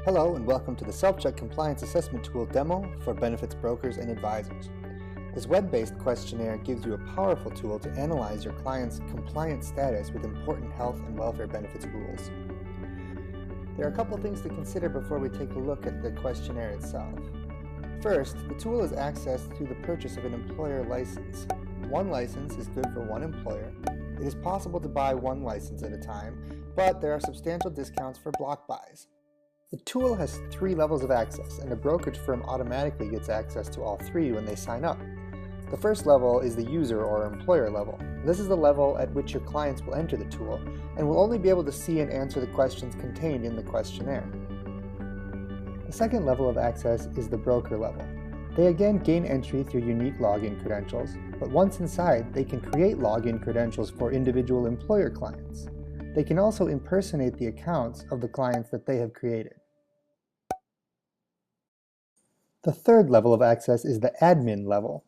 Hello and welcome to the Self-Check Compliance Assessment Tool demo for benefits brokers and advisors. This web-based questionnaire gives you a powerful tool to analyze your client's compliance status with important health and welfare benefits rules. There are a couple things to consider before we take a look at the questionnaire itself. First, the tool is accessed through the purchase of an employer license. One license is good for one employer. It is possible to buy one license at a time, but there are substantial discounts for block buys. The tool has 3 levels of access, and a brokerage firm automatically gets access to all 3 when they sign up. The first level is the user or employer level. This is the level at which your clients will enter the tool and will only be able to see and answer the questions contained in the questionnaire. The second level of access is the broker level. They again gain entry through unique login credentials, but once inside, they can create login credentials for individual employer clients. They can also impersonate the accounts of the clients that they have created. The third level of access is the admin level.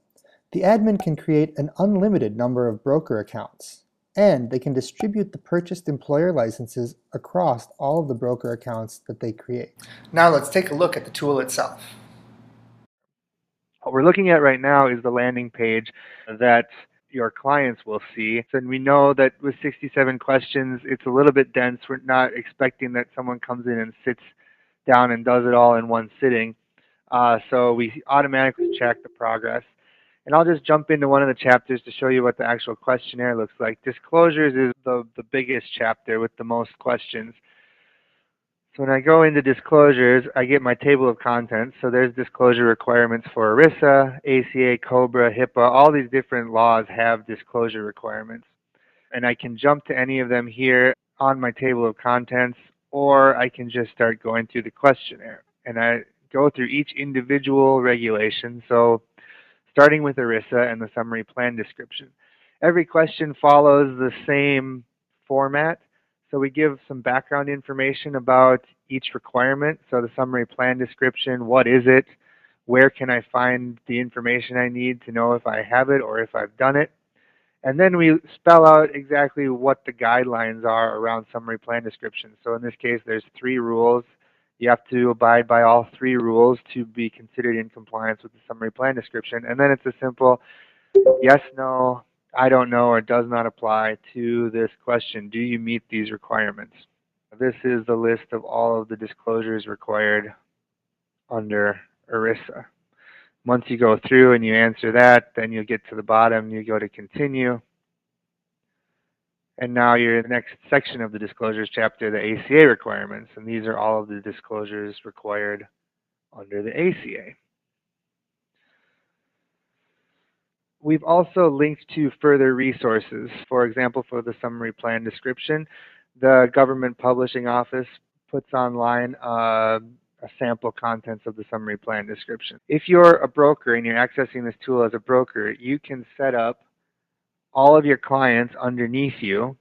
The admin can create an unlimited number of broker accounts, and they can distribute the purchased employer licenses across all of the broker accounts that they create. Now let's take a look at the tool itself. What we're looking at right now is the landing page that your clients will see. And we know that with 67 questions, it's a little bit dense. We're not expecting that someone comes in and sits down and does it all in one sitting. So we automatically check the progress. And I'll just jump into one of the chapters to show you what the actual questionnaire looks like. Disclosures is the biggest chapter with the most questions. So when I go into disclosures, I get my table of contents. So there's disclosure requirements for ERISA, ACA, COBRA, HIPAA. All these different laws have disclosure requirements. And I can jump to any of them here on my table of contents, or I can just start going through the questionnaire. And I go through each individual regulation. So starting with ERISA and the summary plan description. Every question follows the same format. So we give some background information about each requirement. So the summary plan description, what is it? Where can I find the information I need to know if I have it or if I've done it? And then we spell out exactly what the guidelines are around summary plan description. So in this case, there's 3 rules. You have to abide by all 3 rules to be considered in compliance with the summary plan description. And then it's a simple yes, no, I don't know, or does not apply to this question. Do you meet these requirements? This is the list of all of the disclosures required under ERISA. Once you go through and you answer that, then you'll get to the bottom, you go to continue. And now you're in the next section of the disclosures chapter, the ACA requirements. And these are all of the disclosures required under the ACA. We've also linked to further resources. For example, for the summary plan description, the Government Publishing Office puts online a sample contents of the summary plan description. If you're a broker and you're accessing this tool as a broker, you can set up all of your clients underneath you.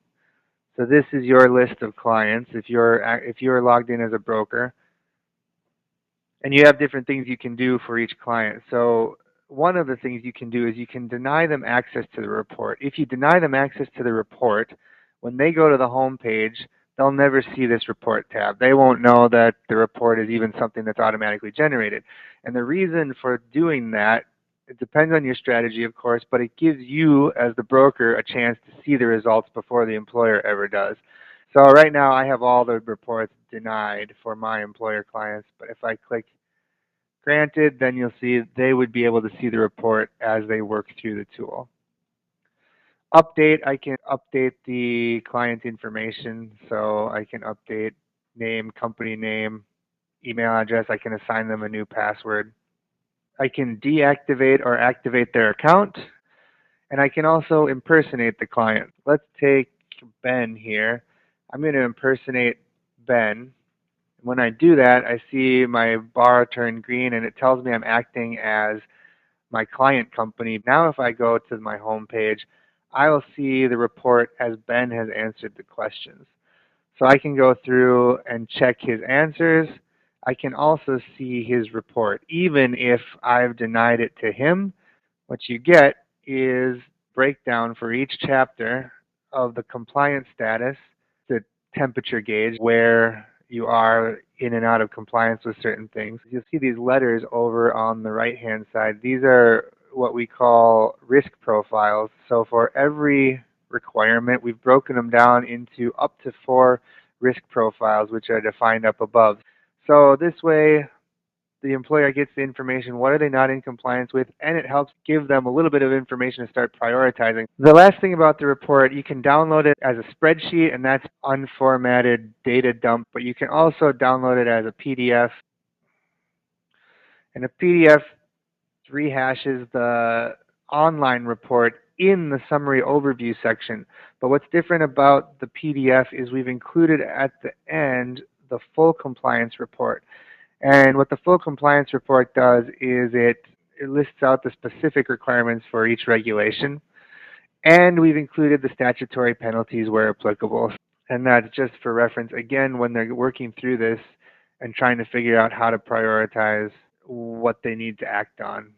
So this is your list of clients if you're logged in as a broker. And you have different things you can do for each client. So one of the things you can do is you can deny them access to the report. If you deny them access to the report, when they go to the home page, they'll never see this report tab. They won't know that the report is even something that's automatically generated. And the reason for doing that, it depends on your strategy, of course, but it gives you, as the broker, a chance to see the results before the employer ever does. So right now, I have all the reports denied for my employer clients, but if I click granted, then you'll see they would be able to see the report as they work through the tool. Update, I can update the client information, so I can update name, company name, email address. I can assign them a new password. I can deactivate or activate their account, and I can also impersonate the client. Let's take Ben here. I'm going to impersonate Ben. When I do that, I see my bar turn green, and it tells me I'm acting as my client company. Now if I go to my home page, I will see the report as Ben has answered the questions. So I can go through and check his answers. I can also see his report. Even if I've denied it to him, what you get is breakdown for each chapter of the compliance status, the temperature gauge, where you are in and out of compliance with certain things. You'll see these letters over on the right-hand side. These are what we call risk profiles. So for every requirement, we've broken them down into up to 4 risk profiles, which are defined up above. So this way, the employer gets the information, what are they not in compliance with, and it helps give them a little bit of information to start prioritizing. The last thing about the report, you can download it as a spreadsheet, and that's unformatted data dump, but you can also download it as a PDF. And a PDF rehashes the online report in the summary overview section. But what's different about the PDF is we've included at the end the full compliance report. And what the full compliance report does is it lists out the specific requirements for each regulation. And we've included the statutory penalties where applicable. And that's just for reference, again, when they're working through this and trying to figure out how to prioritize what they need to act on.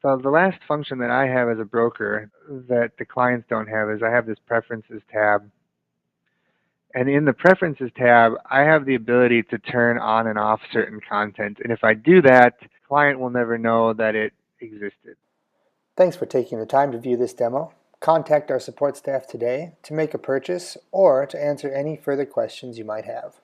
So the last function that I have as a broker that the clients don't have is I have this Preferences tab. And in the Preferences tab, I have the ability to turn on and off certain content. And if I do that, the client will never know that it existed. Thanks for taking the time to view this demo. Contact our support staff today to make a purchase or to answer any further questions you might have.